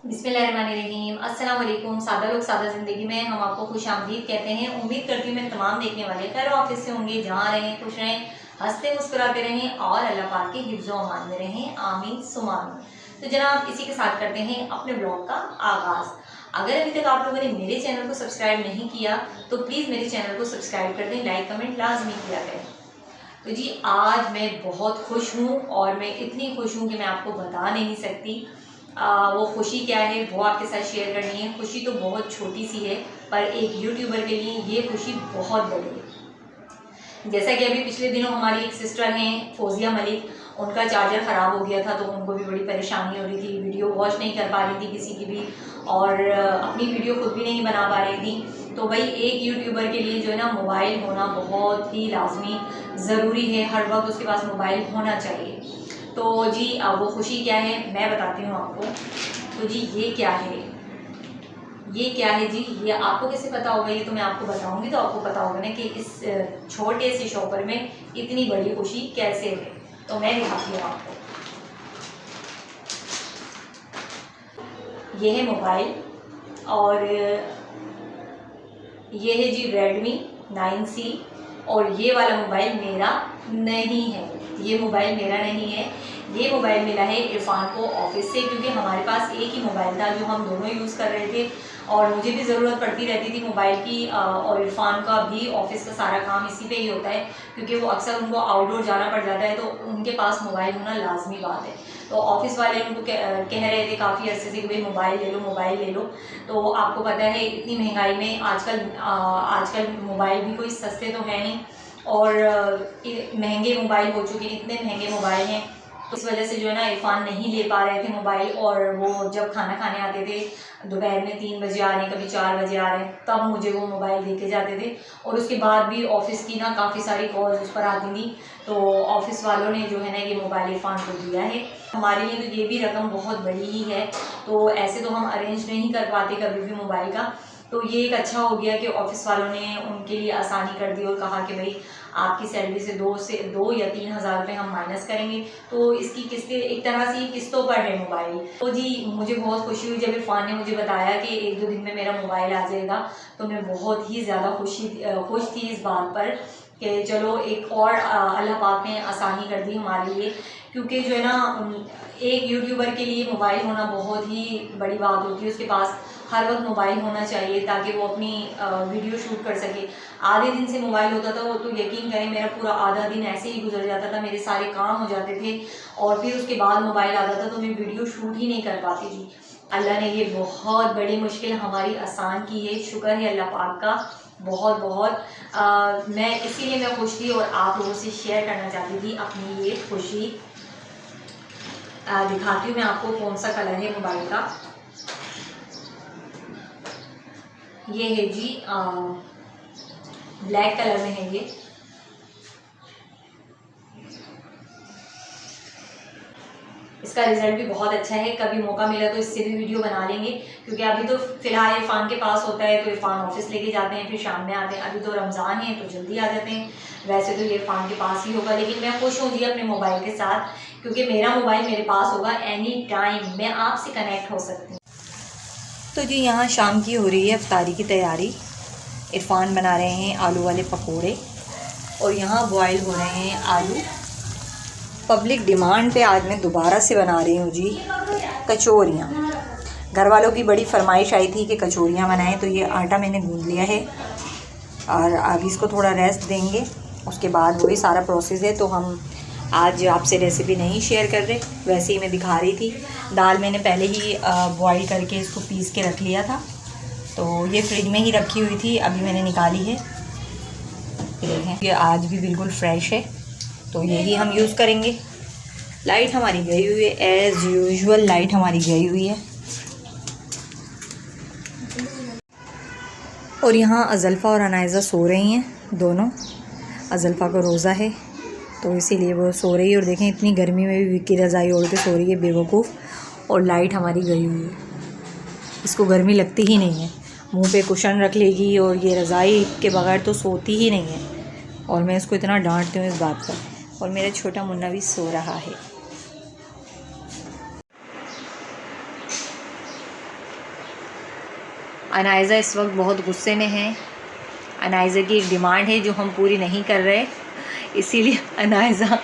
बिस्मिल्लाहिर्रहमानिर्रहीम। अस्सलाम वालेकुम। सादा लोग सादा ज़िंदगी में हम आपको खुशामदीद कहते हैं। उम्मीद करती हूँ मैं तमाम देखने वाले खैर ऑफिस से होंगे, जहाँ रहें खुश रहें, हंसते मुस्कुराते रहें और अल्लाह पाक के हिफ्ज़ व अमान में रहें। आमीन सुम्मा आमीन। तो जनाब इसी के साथ करते हैं अपने ब्लॉग का आगाज़। अगर अभी तक आप लोगों ने मेरे चैनल को सब्सक्राइब नहीं किया तो प्लीज़ मेरे चैनल को सब्सक्राइब कर दें, लाइक कमेंट लाजमी किया करें। तो जी आज मैं बहुत खुश हूँ और मैं इतनी खुश हूँ कि मैं आपको बता नहीं सकती। वो खुशी क्या है वो आपके साथ शेयर करनी है। खुशी तो बहुत छोटी सी है पर एक यूट्यूबर के लिए ये खुशी बहुत बड़ी है। जैसा कि अभी पिछले दिनों हमारी एक सिस्टर हैं फौजिया मलिक, उनका चार्जर ख़राब हो गया था तो उनको भी बड़ी परेशानी हो रही थी, वीडियो वॉच नहीं कर पा रही थी किसी की भी और अपनी वीडियो खुद भी नहीं बना पा रही थी। तो भाई एक यूट्यूबर के लिए जो है ना मोबाइल होना बहुत ही लाजमी ज़रूरी है, हर वक्त उसके पास मोबाइल होना चाहिए। तो जी वो खुशी क्या है मैं बताती हूँ आपको। तो जी ये क्या है, ये क्या है जी, ये आपको कैसे पता होगा, ये तो मैं आपको बताऊंगी तो आपको पता होगा ना कि इस छोटे से शॉपर में इतनी बड़ी खुशी कैसे है। तो मैं दिखाती हूँ आपको। ये है मोबाइल और ये है जी Redmi 9C और ये वाला मोबाइल मेरा नहीं है, ये मोबाइल मेरा नहीं है। ये मोबाइल मिला है इरफान को ऑफिस से, क्योंकि हमारे पास एक ही मोबाइल था जो हम दोनों यूज़ कर रहे थे और मुझे भी ज़रूरत पड़ती रहती थी मोबाइल की और इरफान का भी ऑफिस का सारा काम इसी पे ही होता है क्योंकि वो अक्सर उनको आउटडोर जाना पड़ जाता है तो उनके पास मोबाइल होना लाजमी बात है। तो ऑफिस वाले उनको कह रहे थे काफ़ी अर्से से कि भाई मोबाइल ले लो मोबाइल ले लो। तो आपको पता है इतनी महंगाई में आजकल मोबाइल भी कोई सस्ते तो है नहीं और महंगे मोबाइल हो चुके हैं, इतने महंगे मोबाइल हैं। तो इस वजह से जो है ना इरफान नहीं ले पा रहे थे मोबाइल और वो जब खाना खाने आते थे दोपहर में 3 बजे आ रहे हैं, कभी 4 बजे आ रहे हैं, तब मुझे वो मोबाइल दे के जाते थे। और उसके बाद भी ऑफिस की ना काफ़ी सारी कॉल्स उस पर आती थी तो ऑफिस वालों ने जो है ना ये मोबाइल इरफान को दिया है। हमारे लिए तो ये भी रकम बहुत बड़ी ही है, तो ऐसे तो हम अरेंज नहीं कर पाते कभी भी मोबाइल का। तो ये एक अच्छा हो गया कि ऑफिस वालों ने उनके लिए आसानी कर दी और कहा कि भाई आपकी सैलरी से 2 या 3 हज़ार रुपये हम माइनस करेंगे। तो इसकी किस्तें एक तरह से किस्तों पर है मोबाइल। तो जी मुझे बहुत खुशी हुई जब इरफान ने मुझे बताया कि 1-2 दिन में मेरा मोबाइल आ जाएगा। तो मैं बहुत ही ज़्यादा खुश थी इस बात पर कि चलो एक और अल्लाह पाक ने आसानी कर दी हमारे लिए, क्योंकि जो है ना एक यूट्यूबर के लिए मोबाइल होना बहुत ही बड़ी बात होती है। उसके पास हर वक्त मोबाइल होना चाहिए ताकि वो अपनी वीडियो शूट कर सके। आधे दिन से मोबाइल होता था वो तो यकीन करें मेरा पूरा आधा दिन ऐसे ही गुजर जाता था, मेरे सारे काम हो जाते थे और फिर उसके बाद मोबाइल आता था तो मैं वीडियो शूट ही नहीं कर पाती थी। अल्लाह ने ये बहुत बड़ी मुश्किल हमारी आसान की है, शुक्र है अल्लाह पाक का बहुत बहुत। मैं इसीलिए मैं खुश थी और आप लोगों से शेयर करना चाहती थी अपनी ये खुशी। दिखाती हूँ मैं आपको कौन सा कलर है मोबाइल का। ये है जी ब्लैक कलर में है ये। इसका रिजल्ट भी बहुत अच्छा है, कभी मौका मिला तो इससे भी वीडियो बना लेंगे क्योंकि अभी तो फिलहाल इरफान के पास होता है तो इरफान ऑफिस लेके जाते हैं फिर शाम में आते हैं। अभी तो रमज़ान है तो जल्दी आ जाते हैं, वैसे तो ये इरफान के पास ही होगा लेकिन मैं खुश हूँ जी अपने मोबाइल के साथ क्योंकि मेरा मोबाइल मेरे पास होगा एनी टाइम, मैं आपसे कनेक्ट हो सकती हूँ। तो जी यहाँ शाम की हो रही है इफ्तारी की तैयारी। इरफान बना रहे हैं आलू वाले पकोड़े और यहाँ बॉयल हो रहे हैं आलू। पब्लिक डिमांड पे आज मैं दोबारा से बना रही हूँ जी कचौरियाँ। घर वालों की बड़ी फरमाइश आई थी कि कचौरियाँ बनाएं तो ये आटा मैंने गूंद लिया है और अब इसको थोड़ा रेस्ट देंगे, उसके बाद वही सारा प्रोसेस है। तो हम आज आपसे रेसिपी नहीं शेयर कर रहे, वैसे ही मैं दिखा रही थी। दाल मैंने पहले ही बॉईल करके इसको पीस के रख लिया था तो ये फ्रिज में ही रखी हुई थी, अभी मैंने निकाली है। देखें ये आज भी बिल्कुल फ्रेश है तो यही हम यूज़ करेंगे। लाइट हमारी गई हुई है एज़ यूजुअल, लाइट हमारी गई हुई है। और यहाँ अज़ल्फ़ा और अनायज़ा सो रही हैं दोनों। अज़ल्फ़ा को रोज़ा है तो इसीलिए वो सो रही है और देखें इतनी गर्मी में भी विक्की रज़ाई ओढ़ के सो रही है बेवकूफ़। और लाइट हमारी गई हुई है, इसको गर्मी लगती ही नहीं है, मुंह पे कुशन रख लेगी और ये रज़ाई के बगैर तो सोती ही नहीं है। और मैं इसको इतना डांटती हूँ इस बात पर। और मेरा छोटा मुन्ना भी सो रहा है। अनाइज़ा इस वक्त बहुत गुस्से में है। अनाइज़ा की एक डिमांड है जो हम पूरी नहीं कर रहे, इसीलिए अनाइज़ा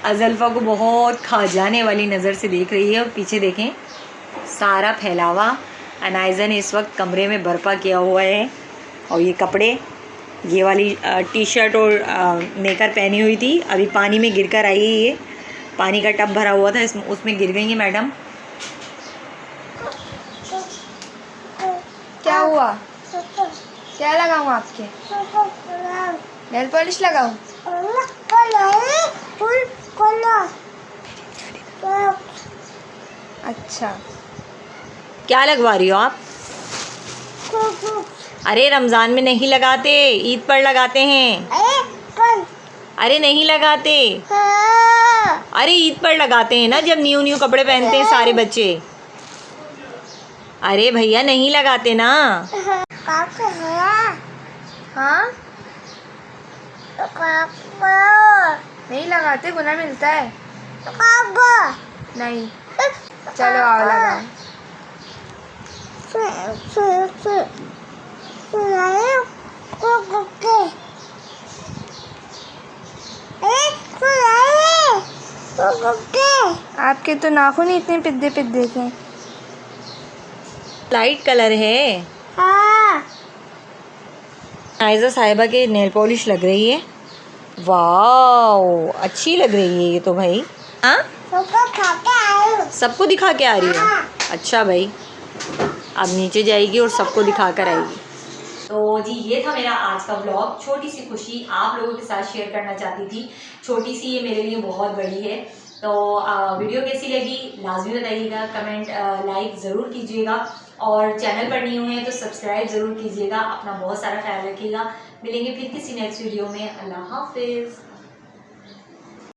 अज़ल्फ़ा को बहुत खा जाने वाली नज़र से देख रही है। और पीछे देखें सारा फैलावा अनाइज़ा ने इस वक्त कमरे में बर्पा किया हुआ है। और ये कपड़े, ये वाली टी शर्ट और नेकर पहनी हुई थी, अभी पानी में गिरकर आई है। ये पानी का टब भरा हुआ था, इसमें उसमें गिर गई है मैडम। क्या हुआ? क्या लगाऊं आपके? नेल पॉलिश लगाऊं? अच्छा, क्या लगवा रही हो आप? अरे रमज़ान में नहीं लगाते, ईद पर लगाते हैं। अरे नहीं लगाते, अरे ईद पर लगाते हैं ना, जब न्यू न्यू कपड़े पहनते हैं सारे बच्चे। अरे भैया नहीं लगाते ना। हाँ नहीं लगाते, गुनाह मिलता है। नहीं, चलो आओ लगाओ। आपके तो नाखून ही इतने पिद्दे पिद्दे थे। लाइट कलर है। आयज़ा साहिबा के नेल पॉलिश लग रही है। वाओ, अच्छी लग रही है ये तो भाई। हाँ, सबको दिखा के आ रही है। अच्छा भाई, अब नीचे जाएगी और सबको दिखा कर आएगी। तो जी ये था मेरा आज का व्लॉग। छोटी सी खुशी आप लोगों के साथ शेयर करना चाहती थी। छोटी सी ये मेरे लिए बहुत बड़ी है। तो वीडियो कैसी लगी लाजमी बताइएगा, कमेंट लाइक ज़रूर कीजिएगा और चैनल पर न्यू है तो सब्सक्राइब ज़रूर कीजिएगा। अपना बहुत सारा ख्याल रखिएगा। मिलेंगे फिर किसी नेक्स्ट वीडियो में। अल्लाह हाफिज़।